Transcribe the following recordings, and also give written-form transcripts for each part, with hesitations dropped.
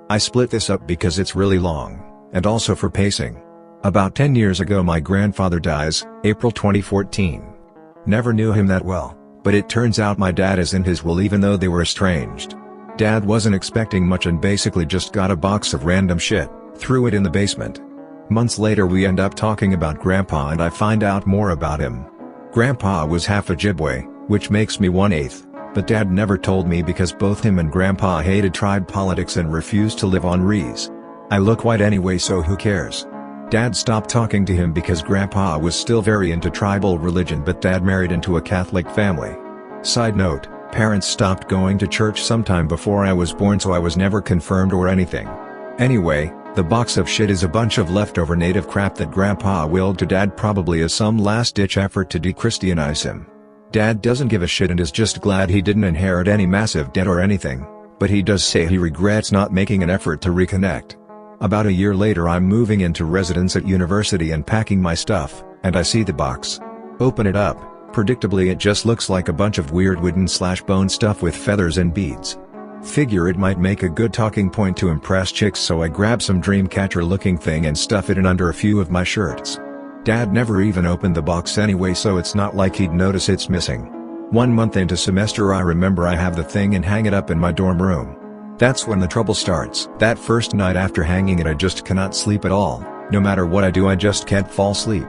I split this up because it's really long, and also for pacing. About 10 years ago my grandfather dies, April 2014. Never knew him that well, but it turns out my dad is in his will even though they were estranged. Dad wasn't expecting much and basically just got a box of random shit, threw it in the basement. Months later we end up talking about Grandpa and I find out more about him. Grandpa was half Ojibwe, which makes me 1/8, but Dad never told me because both him and Grandpa hated tribe politics and refused to live on Rees. I look white anyway so who cares. Dad stopped talking to him because Grandpa was still very into tribal religion but Dad married into a Catholic family. Side note, parents stopped going to church sometime before I was born so I was never confirmed or anything. Anyway, the box of shit is a bunch of leftover native crap that Grandpa willed to Dad probably as some last-ditch effort to de-Christianize him. Dad doesn't give a shit and is just glad he didn't inherit any massive debt or anything, but he does say he regrets not making an effort to reconnect. About a year later I'm moving into residence at university and packing my stuff, and I see the box. Open it up, predictably it just looks like a bunch of weird wooden/bone stuff with feathers and beads. Figure it might make a good talking point to impress chicks so I grab some Dreamcatcher looking thing and stuff it in under a few of my shirts. Dad never even opened the box anyway so it's not like he'd notice it's missing. 1 month into semester I remember I have the thing and hang it up in my dorm room. That's when the trouble starts. That first night after hanging it I just cannot sleep at all, no matter what I do I just can't fall asleep.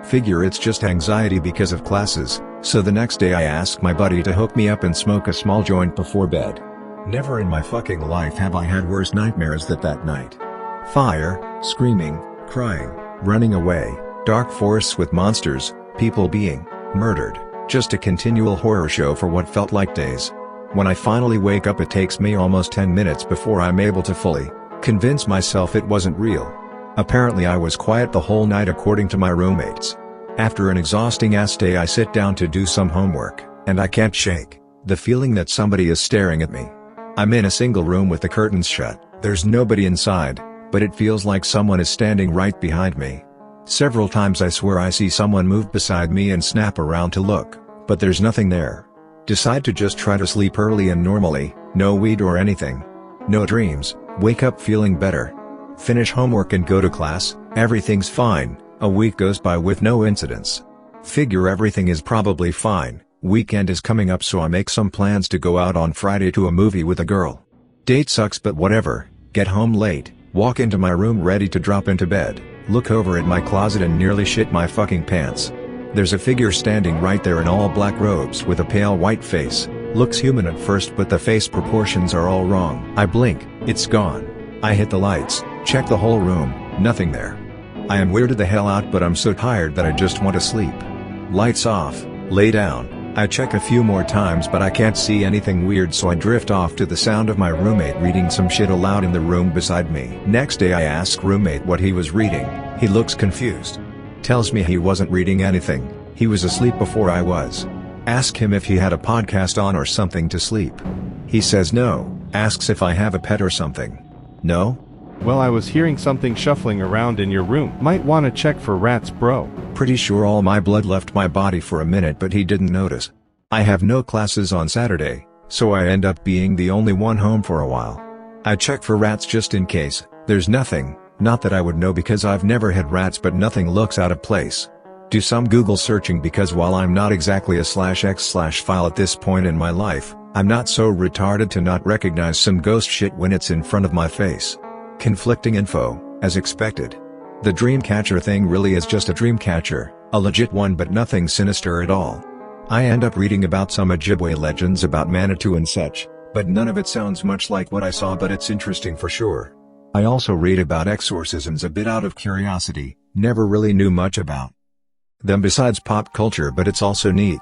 Figure it's just anxiety because of classes, so the next day I ask my buddy to hook me up and smoke a small joint before bed. Never in my fucking life have I had worse nightmares than that night. Fire, screaming, crying, running away, dark forests with monsters, people being murdered, just a continual horror show for what felt like days. When I finally wake up it takes me almost 10 minutes before I'm able to fully convince myself it wasn't real. Apparently I was quiet the whole night according to my roommates. After an exhausting ass day I sit down to do some homework, and I can't shake the feeling that somebody is staring at me. I'm in a single room with the curtains shut, there's nobody inside, but it feels like someone is standing right behind me. Several times I swear I see someone move beside me and snap around to look, but there's nothing there. Decide to just try to sleep early and normally, no weed or anything. No dreams, wake up feeling better. Finish homework and go to class, everything's fine. A week goes by with no incidents. Figure everything is probably fine, weekend is coming up so I make some plans to go out on Friday to a movie with a girl. Date sucks but whatever, get home late, walk into my room ready to drop into bed, look over at my closet and nearly shit my fucking pants. There's a figure standing right there in all black robes with a pale white face, looks human at first but the face proportions are all wrong. I blink, it's gone. I hit the lights, check the whole room, nothing there. I am weirded the hell out but I'm so tired that I just want to sleep. Lights off, lay down, I check a few more times but I can't see anything weird so I drift off to the sound of my roommate reading some shit aloud in the room beside me. Next day I ask roommate what he was reading, he looks confused. Tells me he wasn't reading anything, he was asleep before I was. Ask him if he had a podcast on or something to sleep. He says no, asks if I have a pet or something. No? Well, I was hearing something shuffling around in your room. Might wanna check for rats, bro. Pretty sure all my blood left my body for a minute but he didn't notice. I have no classes on Saturday, so I end up being the only one home for a while. I check for rats just in case, there's nothing. Not that I would know because I've never had rats but nothing looks out of place. Do some Google searching because while I'm not exactly a /x/file at this point in my life, I'm not so retarded to not recognize some ghost shit when it's in front of my face. Conflicting info, as expected. The Dreamcatcher thing really is just a Dreamcatcher, a legit one but nothing sinister at all. I end up reading about some Ojibwe legends about Manitou and such, but none of it sounds much like what I saw but it's interesting for sure. I also read about exorcisms a bit out of curiosity, never really knew much about them besides pop culture but it's also neat.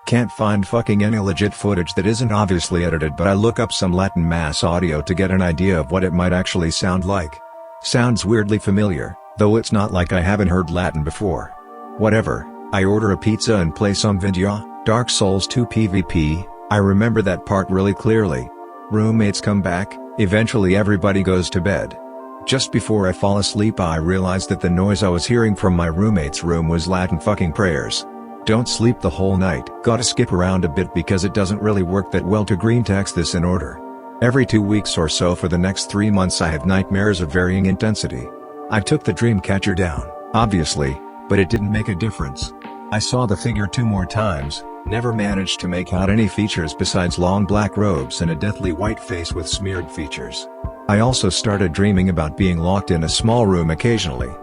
Can't find fucking any legit footage that isn't obviously edited but I look up some Latin mass audio to get an idea of what it might actually sound like. Sounds weirdly familiar, though it's not like I haven't heard Latin before. Whatever, I order a pizza and play some video, Dark Souls 2 PvP, I remember that part really clearly. Roommates come back, eventually everybody goes to bed. Just before I fall asleep I realize that the noise I was hearing from my roommate's room was Latin fucking prayers. Don't sleep the whole night. Gotta skip around a bit because it doesn't really work that well to Greentext this in order. Every 2 weeks or so for the next 3 months I have nightmares of varying intensity. I took the Dreamcatcher down, obviously, but it didn't make a difference. I saw the figure 2 more times, never managed to make out any features besides long black robes and a deathly white face with smeared features. I also started dreaming about being locked in a small room occasionally.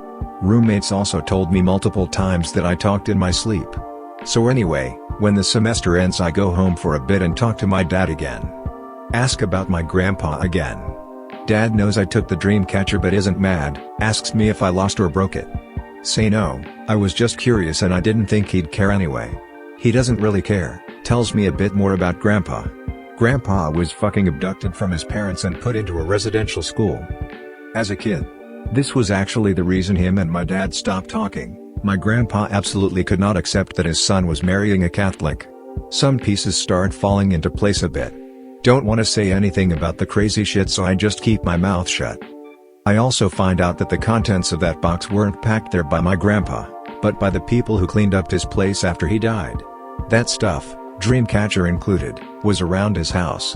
Roommates also told me multiple times that I talked in my sleep. So anyway, when the semester ends I go home for a bit and talk to my dad again. Ask about my grandpa again. Dad knows I took the Dreamcatcher but isn't mad, asks me if I lost or broke it. Say no, I was just curious and I didn't think he'd care anyway. He doesn't really care, tells me a bit more about Grandpa. Grandpa was fucking abducted from his parents and put into a residential school. As a kid. This was actually the reason him and my dad stopped talking. My grandpa absolutely could not accept that his son was marrying a Catholic. Some pieces start falling into place a bit. Don't want to say anything about the crazy shit so I just keep my mouth shut. I also find out that the contents of that box weren't packed there by my grandpa, but by the people who cleaned up his place after he died. That stuff, Dreamcatcher included, was around his house.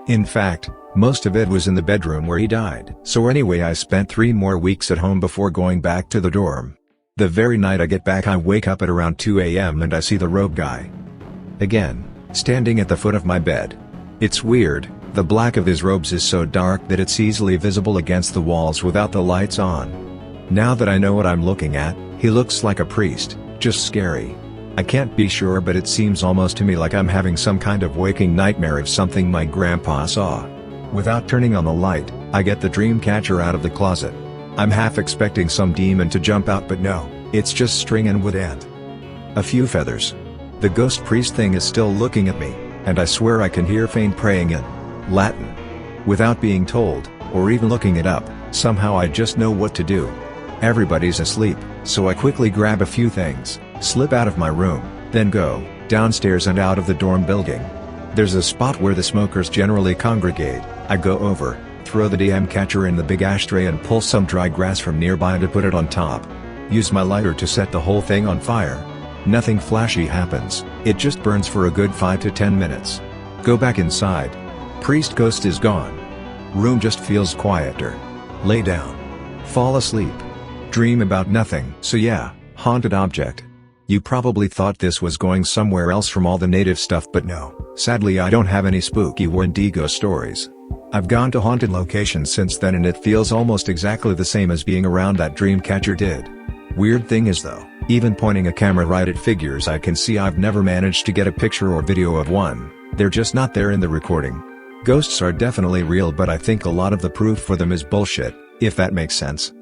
In fact, most of it was in the bedroom where he died. So anyway I spent 3 more weeks at home before going back to the dorm. The very night I get back I wake up at around 2 AM and I see the robe guy. Again, standing at the foot of my bed. It's weird, the black of his robes is so dark that it's easily visible against the walls without the lights on. Now that I know what I'm looking at, he looks like a priest, just scary. I can't be sure but it seems almost to me like I'm having some kind of waking nightmare of something my grandpa saw. Without turning on the light, I get the Dreamcatcher out of the closet. I'm half expecting some demon to jump out but no, it's just string and wood and a few feathers. The ghost priest thing is still looking at me, and I swear I can hear faint praying in Latin. Without being told, or even looking it up, somehow I just know what to do. Everybody's asleep, so I quickly grab a few things, slip out of my room, then go downstairs and out of the dorm building. There's a spot where the smokers generally congregate. I go over, throw the Dreamcatcher in the big ashtray and pull some dry grass from nearby to put it on top. Use my lighter to set the whole thing on fire. Nothing flashy happens, it just burns for a good 5 to 10 minutes. Go back inside. Priest ghost is gone. Room just feels quieter. Lay down. Fall asleep. Dream about nothing. So yeah, haunted object. You probably thought this was going somewhere else from all the native stuff but no, sadly I don't have any spooky Wendigo stories. I've gone to haunted locations since then and it feels almost exactly the same as being around that Dreamcatcher did. Weird thing is though, even pointing a camera right at figures I can see I've never managed to get a picture or video of one, they're just not there in the recording. Ghosts are definitely real but I think a lot of the proof for them is bullshit, if that makes sense.